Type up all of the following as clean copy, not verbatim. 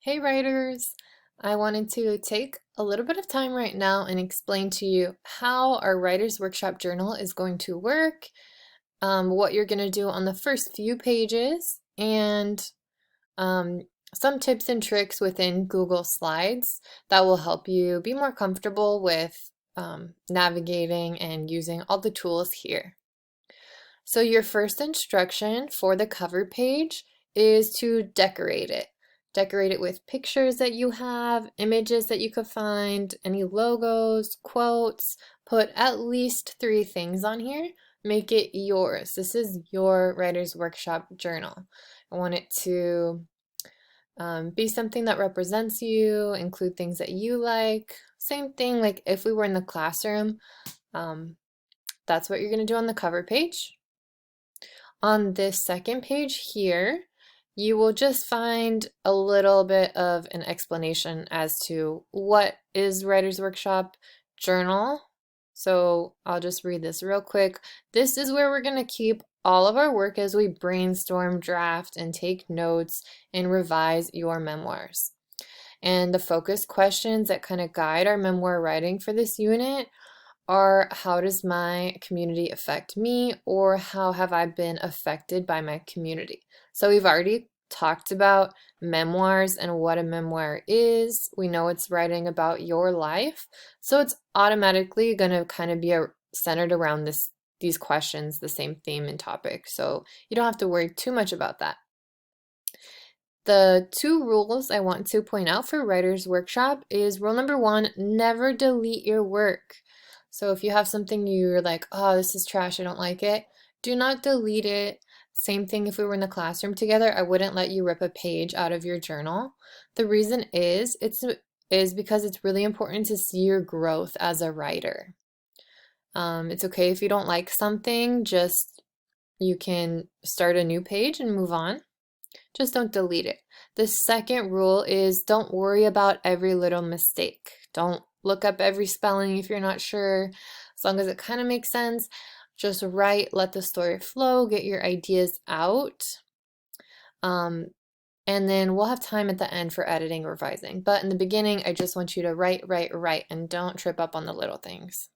Hey writers! I wanted to take a little bit of time right now and explain to you how our Writers Workshop journal is going to work, what you're going to do on the first few pages, and um, some tips and tricks within Google Slides that will help you be more comfortable with navigating and using all the tools here. So your first instruction for the cover page is to decorate it. Decorate it with pictures that you have, images that you could find, any logos, quotes. Put at least 3 things on here. Make it yours. This is your Writer's Workshop journal. I want it to be something that represents you, include things that you like. Same thing like if we were in the classroom, that's what you're going to do on the cover page. On this second page here, you will just find a little bit of an explanation as to what is Writer's Workshop Journal. So I'll just read this real quick. This is where we're going to keep all of our work as we brainstorm, draft, and take notes and revise your memoirs. And the focus questions that kind of guide our memoir writing for this unit are how does my community affect me, or how have I been affected by my community? So we've already talked about memoirs and what a memoir is. We know it's writing about your life. So it's automatically going to kind of be centered around these questions, the same theme and topic. So you don't have to worry too much about that. The 2 rules I want to point out for Writer's Workshop is rule number 1, never delete your work. So if you have something you're like, oh, this is trash, I don't like it, do not delete it. Same thing if we were in the classroom together, I wouldn't let you rip a page out of your journal. The reason is because it's really important to see your growth as a writer. It's okay if you don't like something, just you can start a new page and move on. Just don't delete it. The second rule is don't worry about every little mistake. Don't look up every spelling if you're not sure. As long as it kind of makes sense, just write, let the story flow, get your ideas out. And then we'll have time at the end for editing, revising. But in the beginning, I just want you to write, and don't trip up on the little things.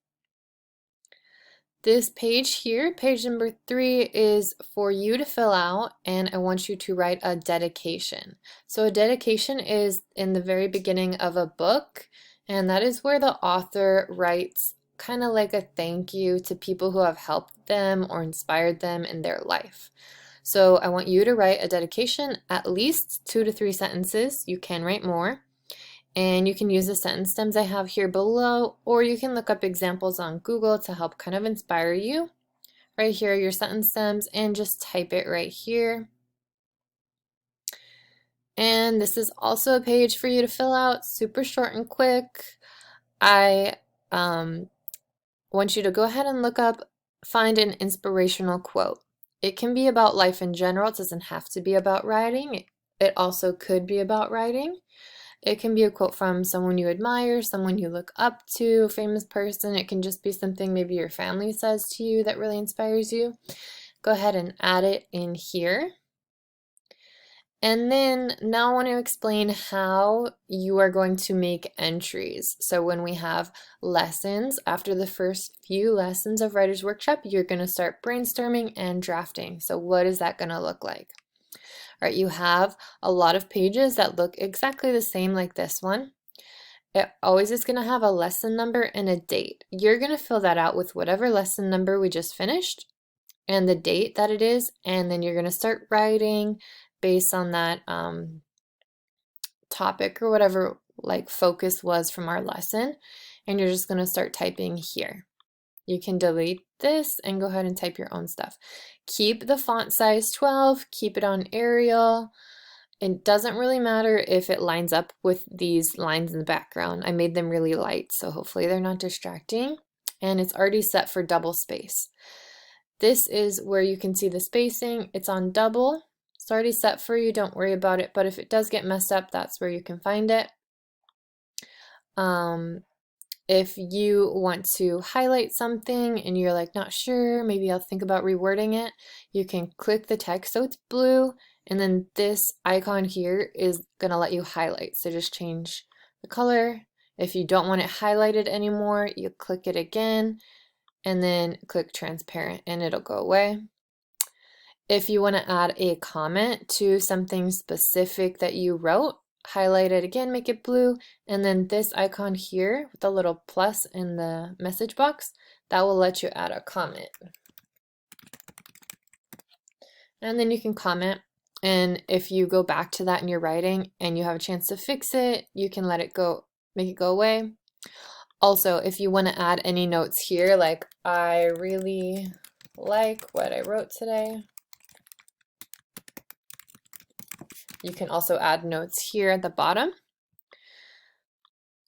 This page here, page number 3, is for you to fill out, and I want you to write a dedication. So a dedication is in the very beginning of a book, and that is where the author writes kind of like a thank you to people who have helped them or inspired them in their life. So I want you to write a dedication, at least 2 to 3 sentences. You can write more. And you can use the sentence stems I have here below, or you can look up examples on Google to help kind of inspire you. Right here are your sentence stems, and just type it right here. And this is also a page for you to fill out, super short and quick. I want you to go ahead and look up, find an inspirational quote. It can be about life in general, it doesn't have to be about writing. It also could be about writing. It can be a quote from someone you admire, someone you look up to, a famous person. It can just be something maybe your family says to you that really inspires you. Go ahead and add it in here. And then now I want to explain how you are going to make entries. So when we have lessons, after the first few lessons of Writer's Workshop, you're going to start brainstorming and drafting. So what is that going to look like? All right, you have a lot of pages that look exactly the same like this one. It always is going to have a lesson number and a date. You're going to fill that out with whatever lesson number we just finished and the date that it is, and then you're going to start writing based on that topic or whatever like focus was from our lesson, and you're just going to start typing here. You can delete this and go ahead and type your own stuff. Keep the font size 12, keep it on Arial. It doesn't really matter if it lines up with these lines in the background. I made them really light, so hopefully they're not distracting. And it's already set for double space. This is where you can see the spacing. It's on double. It's already set for you, don't worry about it. But if it does get messed up, that's where you can find it. If you want to highlight something and you're like not sure, maybe I'll think about rewording it, you can click the text so it's blue And then this icon here is going to let you highlight. So just change the color. If you don't want it highlighted anymore, you click it again and then click transparent and it'll go away. If you want to add a comment to something specific that you wrote, highlight it again, make it blue, and then this icon here with the little plus in the message box, that will let you add a comment. And then you can comment, and if you go back to that in your writing and you have a chance to fix it, you can let it go, make it go away. Also, if you want to add any notes here, like I really like what I wrote today, you can also add notes here at the bottom,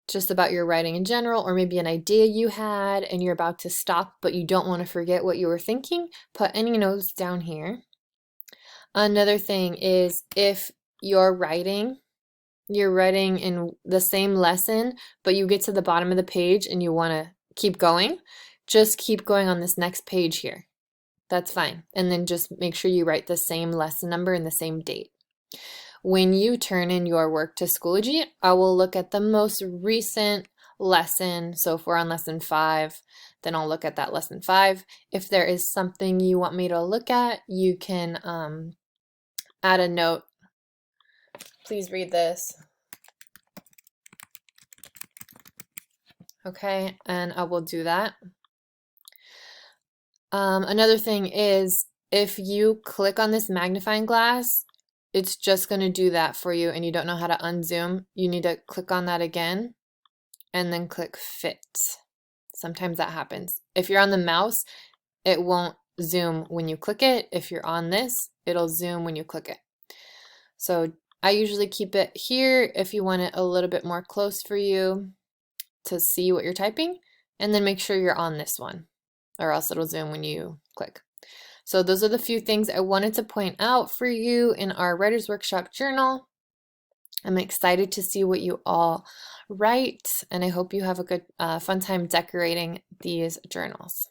just about your writing in general, or maybe an idea you had and you're about to stop, but you don't want to forget what you were thinking. Put any notes down here. Another thing is if you're writing in the same lesson, but you get to the bottom of the page and you want to keep going, just keep going on this next page here. That's fine. And then just make sure you write the same lesson number and the same date. When you turn in your work to Schoology, I will look at the most recent lesson. So if we're on lesson 5, then I'll look at that lesson 5. If there is something you want me to look at, you can add a note. Please read this. Okay, and I will do that. Another thing is if you click on this magnifying glass, it's just going to do that for you and you don't know how to unzoom. You need to click on that again and then click fit. Sometimes that happens. If you're on the mouse, it won't zoom when you click it. If you're on this, it'll zoom when you click it. So I usually keep it here if you want it a little bit more close for you to see what you're typing, and then make sure you're on this one or else it'll zoom when you click. So those are the few things I wanted to point out for you in our Writer's Workshop journal. I'm excited to see what you all write, and I hope you have a good, fun time decorating these journals.